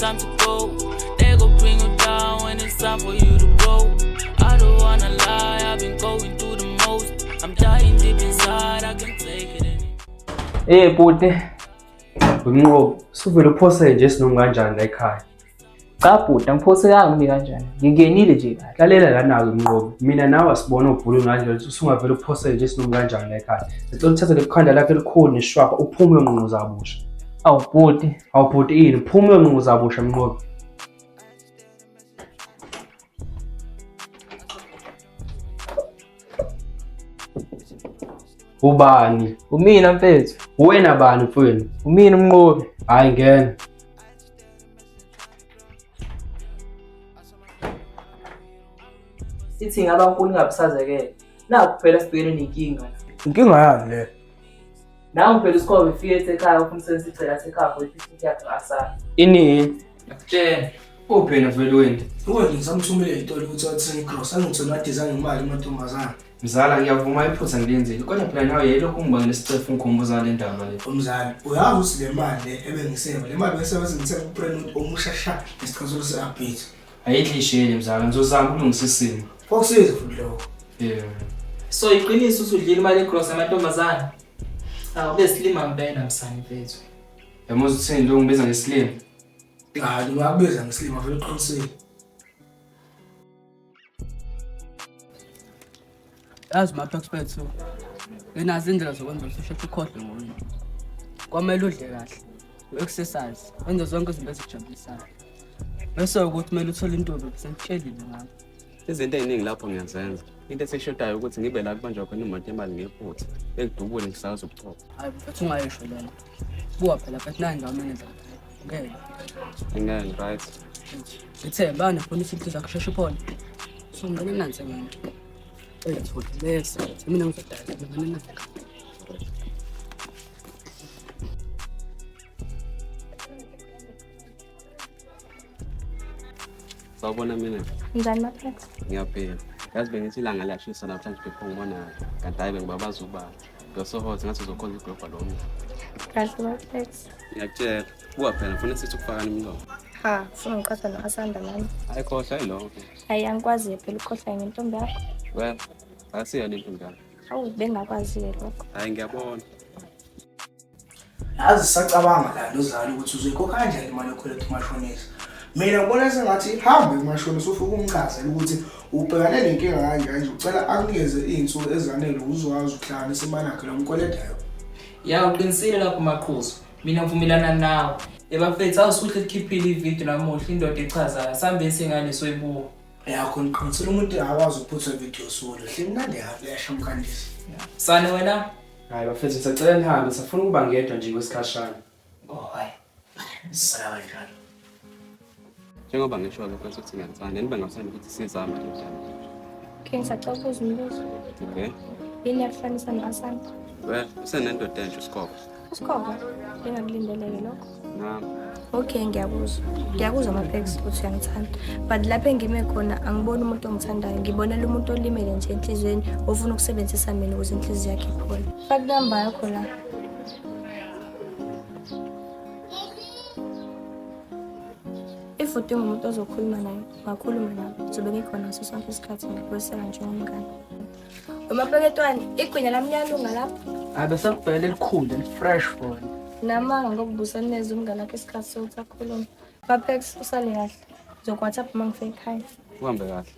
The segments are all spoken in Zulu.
time to go. They gon' bring you down when it's time for you to go. I don't wanna lie, I've been going through the most. I'm dying deep inside, I can't take it anymore. Hey Puti, Unqobo, suvele uphose nje sinoma kanjani la ekhaya. Cha bhuti, angiphosekanga noma kanjani. Ngingenile nje kahle. Lalela lana-ke Unqobo, mina nawe asibona ubhulu kanjalo usungavele uphose nje sinoma kanjani la ekhaya. Ngicela uthathe lekhanda lakhe elikhulu neshwapha uphume uyonqunqa zabusha. Awu bhuti. Awu bhuti ini, uphume uyonqunqa zabusha Unqobo. Ubani? Umina mfethu. Wena bani mfweni? Umina umnqobi. Hayi ngena. Sithi ngabankulu ngabusazekele. Nakho phela sibhekene nenkinga. Inkinga yani le? Nawe phela usikhobe ufike ekhaya ufuna sicela sekhaya for i-50 yakhe ngasala. Ini? Ngiyakutshela. Uphena vele wena. Uwe ngisamthumele itolo ukuthi wathenge igross angithole wadizayina imali emantombazana. Mzala ngiyavuma iphutha ngilenzile kodwa phela nawe yilokhu ungibangela isicefu ngikhumbuza le ndaba le. Umzali, uyazi ukuthi le mali le ebengiseva, le mali besebenza ngithenga uprenude omushasha nesichazelo se-update. Ayidlishele mzala, ngizozama ukulungisa isimo. Fokusiza futhi lokho. So iqiniso usudlile imali egross yamantombazana. Awu besilima ngempela msana mfethu. Yamuzi uthini lo ngibiza ngesilimo? Hayi, ungakubiza ngesilima vele uqinisile. Yazi ma-expert ngenazo indlela zokwenza usheshe ukhohlwe ngoyini. Kwamele udle kahle, u-exercise, wenze zonke izinto ezijabulisayo. Bese ukuthi kumele uthole intombi besengitshelile ngakho. Izinto eziningi lapho ngiyazenza. Into eseshodayo ukuthi ngibe la kubanjwa khona imoto yemali ngephutha. Engidubule ngisaza ubuchopho. Hayi mfethu ungayisho lento. Buka phela mfethu nayi ngamenza. Ngeke. Ingane right. Ngithe bani funa isinhliziyo akusheshe uphole. So ngene nansi mina. Futhi bese mina ngizodala ngene nansi. Sawubona mina. Njani maphethe? Ngiyaphila. Yazi bengithi ilanga liyashisa namhlanje before ngibona kanti hayi bengibabaza ukuba ngiyosohotha ngathi uzokhona igrobha lo muntu. Kahle maphethe. Ngiyakutshela. Buka phela ngifuna sithi ukufakana imlomo. Ha, ufuna ngiqhatha noAsanda nami. Hayi khohlwa yilokho. Hayi angikwazi phela ukhohlwa ngentombi yakho. Well, asiya lento njalo. Awu bengakwazi lokho. Hayi ngiyabona. Yazi sisacabanga la nozali ukuthi uzoyikhokha kanjani imali yokukhweleta umashonisa. Mina ngibona sengathi hambe kumashonisa ufike umchazela ukuthi ubhekane nenkinga kanjani, ucela akunikeze izinsuku ezanele uzokwazi ukuhlanganisa imali yakhe lo mkweletayo. Ya uqinisile lapho maqhuzu. Mina ngivumelana nawe. Ebafethu awusuhle ukukhiphile ivideo namuhla indoda echazayo sambe singane soyibuka. Yakho niqinisile umuntu akwazi ukuphutha ivideo solo. Hlimnandi yaflasha umkhandisi. Sane wena? Hayi bafethu sicela nihambe safuna ukuba ngedwa nje kwesikhashana. Hayi. Sala kanjalo. Njengoba ngisho lokho ukuthi ngiyathanda nibe ngathanda ukuthi sizame nje njalo. Ngisacela ukubuza umbuzo. Okay. Yini yakufanisa noAsanda? Well, usenendoda entsha uSkhova. Usikhoba, bengakulindeleke lokho. Nami. Okay, ngiyakuzwa maphethe ukuthi uyangithanda. But lapho engime khona angiboni umuntu ongithandayo. Ngibonela umuntu olimele nje enhlizweni ofuna ukusebenzisa mina ukuze inhliziyo yakhe iphole. Faka number yakho la. If udinga umuntu ozokhuluma naye, ngakhuluma naye. Zobe ngikhona ngaso sonke isikhathi ngikubuyisela njengomngane. Umapeketwane, igwinya lami liyalunga lapho. Hayi bese kubhele elikhulu elifresh for wena. Namanga ngokubusa neze umngane wakhe isikhathi sokuthi akhulume. Mapex usale kahle. Ngizokwatha uma ngifika ekhaya. Uhambe kahle.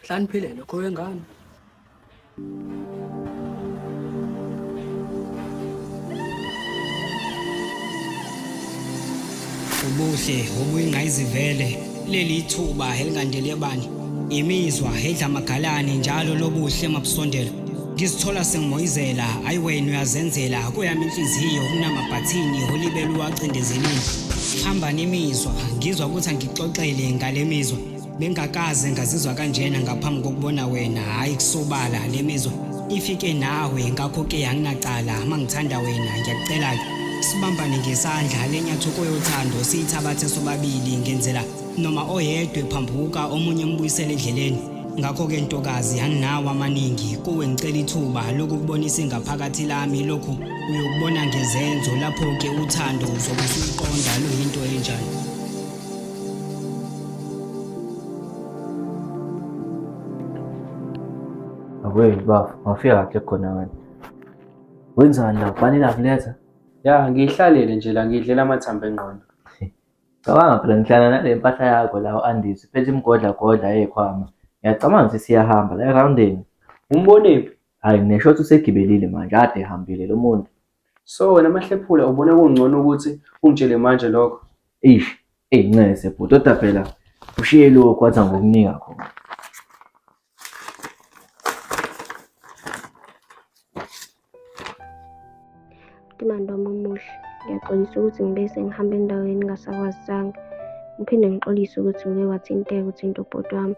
Hlaniphile lokho wengane. Ubuhle obuyingqayizivele leli ithuba elingandelebani imizwa edla amagalani njalo lobuhle mabusondela ngizithola sengimoyizela ayiwena uyazenzela kuyami inhliziyo kunamabhathini holibele uwacindezelile hamba nemizwa ngizwa ukuthi angixoxele ngale mizwa bengakaze ngazizwa kanjena ngaphambi kokubona wena hayi kusobala le mizwa ifike nawe ngakho ke anginacala mangithanda wena ngiyacela sibambane ngesandla lenyathuko yothando siyithabathe sobabili ngenzela noma oyedwe phambuka omunye mbuyisele endleleni Ngakho-ke ntokazi anginawo amaningi kuwe ngicela ithuba lokukubonisa ingaphakathi lami lokhu uyokubona ngezenzo lapho-ke uthando uzobe usuyiqonda luyinto enjani. Away bafu, ngafika kahle khona wena. Wenzani la? Kufanele akuletha? Ya, ngiyihlalele nje la ngidlela amathambo engqondo. Cabanga phela ngihlala nale mpahla yakho la u-Andisi, phethe imigodla yekhwama. Ngiyacabanga ukuthi siyahamba la erawundeni. Umbonephi? Hayi nginesho ukuthi usegibelile manje, ade ehambile lo muntu. So wena Mahlephula ubone kungcono ukuthi ungitshele manje lokho. Ish, ncese bhuti, kodwa phela ushiye lokhu wathi ngokunika khona. Timando omuhle, ngiyaxolisa ukuthi ngibe sengihamba endaweni engasakwazisanga. Ngiphinde ngixolise ukuthi ngike wathinteka uthinta ubhuti wami.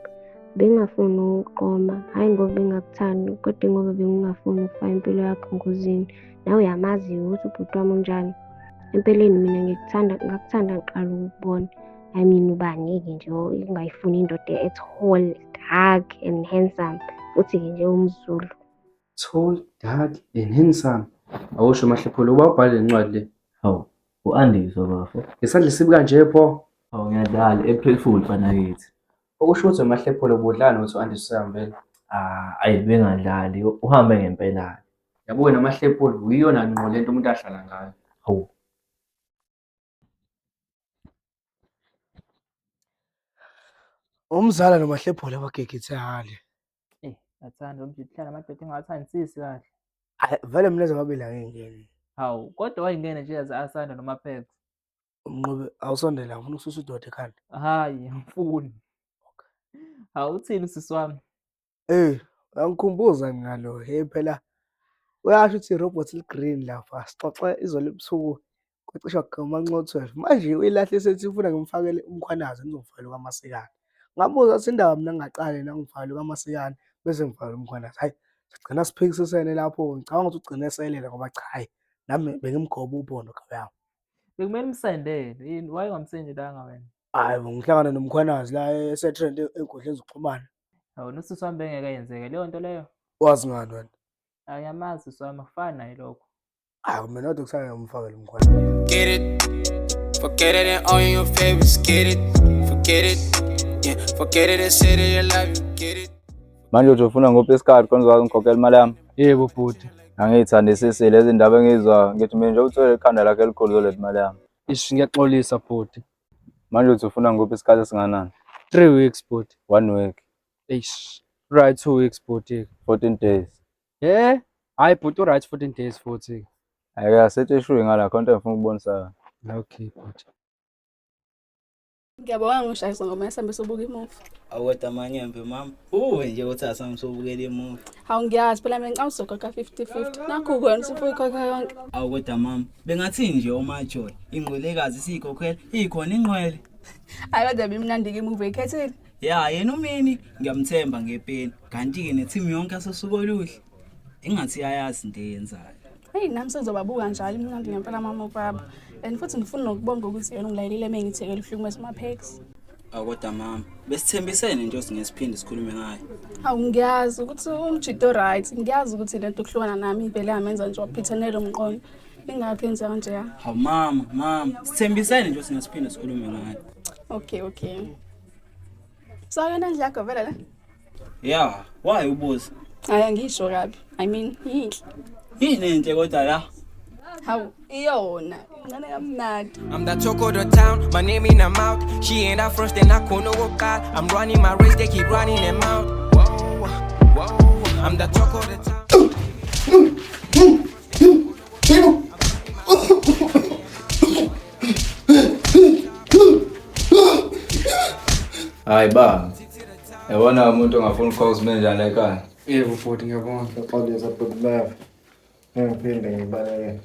Bengingafuni ukuqoma, hhayi ngoba bengakuthandi, kodwa ngoba bengingafuni ukufaka impilo yakho engozini. Nawe uyamazi ukuthi ubhuti wami unjani. Empeleni mina ngakuthanda ngiqala ukukubona. I mean ubani-ke nje ungayifuni indoda e-tall, dark and handsome, futhi-ke nje umZulu. Tall, dark and handsome. Awusho Mahlephula uba ubhale le ncwadi le. Hawu, u-Andisi bafo. Ngesandla sibi kanje pho. Hawu ngiyadlala, April Fool mfana kithi. Okusho ukuthi Mahlephula ubudlana ukuthi u-Andisi usehambele. Ayi bengadlali, uhambe ngempela. Yabo wena Mahlephula uyiyona ngqo lento umuntu ahlala ngayo. Hawu. Umzala noMahlephula abagegithali. Athanda umjithana amadoda engathandisisi kahle. Vele mina zababili angingeni. Hawu, kodwa wayingena nje asanda noMapex. Umnqobe awusondela ngifuna ukususa udoda ekhanda. Hayi, angifuni. Hawu uthini usisi wami? Angikhumbuza ngalo. Hey phela uyasho ukuthi iRobot Green lapha sixoxe izolo ebusuku kucishe kugama 12. Manje uyilahle sethi ufuna ngimfakele umkhwanazi ngizomfakela kwaMasikane. Ngabuza ukuthi indaba mina ngingaqale nangifakela kwaMasikane bese ngifakela umkhwanazi. Hayi, sigcina siphikisisene lapho. Ngicabanga ukuthi ugcine eselela ngoba cha hayi nami bengimgoba ubhondo kawami. Bekumele umsendele yini? Wayengamsendelanga wena. Hayi ngihlangana nomkhwanazi la esetrend enkundleni zokuxhumana. Hawu nosisi wami bengeke yenzeke leyo nto leyo. Wazi ngani wena? Ayamazi usisi wami akufani naye lokho. Hayi mina kodwa kusale ngimfakele umkhwanazi. Get it, forget it and all your favorites. Get it, forget it, yeah, forget it and say that you love you. Get it. Manje uthi ufuna ngophi isikhathi konke ngikhokhela imali yami? Yebo bhuti. Angiyithandisisi lezi ndaba engizwa, ngithi mina nje uthole ikhanda lakhe elikhulu zoletha imali yami. Ish ngiyaxolisa bhuti. Manje uthi ufuna ngophi isikhathi esinganani? 3 weeks bhuti. 1 week. Ish. Right 2 weeks bhuti. 14 days. Hayi bhuti right 14 days futhi. Ayike asethe ishuyi ngala khonto engifuna ukubonisa. Okay bhuti. Ngiyabonga ngoshayisa ngoba esihambisa ubuka imuvi. Awukodwa amanyembe mama. Uwe nje uthi sami sobukela imuvi. Hawu ngiyazi phela mina ngicela uzokhokha 50-50. Nakho kwena sifuye ikhokha yonke. Awukodwa mama. Bengathi nje uMajoy ingqwelekazi siyikhokhela ikhona ingqwele. Hayi kodwa bimnandi-ke imuvi ekhethile. Ya yena umini ngiyamthemba ngepeni. Kanti-ke ne-team yonke asosuka oluhle. Engathi yayazi into eyenzayo. Hey nami sezobabuka njalo imnandi ngempela mama ubaba. And futhi ngifuna nokubonga ukuthi yena ungilayelile mengithekela uhlukumeza uMapex. Awukodwa mama. Besithembisene nje singesiphinde sikhulume ngayo. Hawu ngiyazi ukuthi umjito right. Ngiyazi ukuthi lento okuhlukana nami ivele yamenza nje waphithanela umqondo. Ingakho yenza kanje ya. Hawu mama. Sithembisene nje singesiphinde sikhulume ngayo. Okay. So yena nje yakho vele la? Ya, why ubuza? Hayi ngisho kabi. I mean yinhle. Yini enhle kodwa la? Hawu iyona ngane kamnandi. I'm the talk of the town, my name in her mouth. She ain't that first and I couldn't go call. I'm running my race, they keep running them out. Whoa. I'm the talk of the town. Hayi ba. Yabona umuntu ongafuna ukukhoza umenjani la ekhaya? Yebo bhuti ngiyabonga. Ngixolisa bhuti baba. Ngiphinde ngibaleke.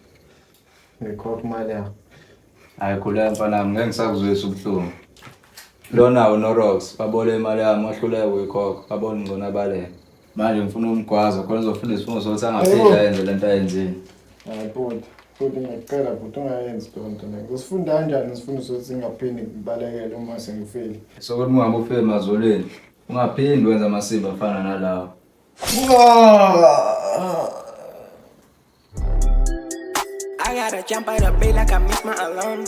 Ngikhokha imali yakho. Hayi khuleka mfana ngeke ngisakuzwisa ubuhlungu. Lona uNorox babole imali yami wahluleka ukuyikhokha, babona ngcono abaleke. Manje ngifuna umgwaza khona uzofunda isifundo sokuthi angaphinda yenze lento ayenzile. Hayi bhuti, ngicela bhuti ungayenzi lonto le. Usifunda kanjani isifundo sokuthi singaphindi ngibalekele uma sengifile? Sokuthi ungabe ufike emazolweni. Ungaphindi wenza amasimba afana nalawo. I gotta jump out of bed like I missed my alarm.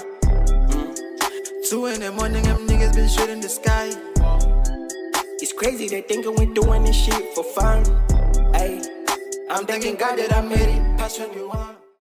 2 in the morning, them niggas been shooting the sky. It's crazy, they thinking we doing this shit for fun. Ay, I'm thanking God that I made it past 21.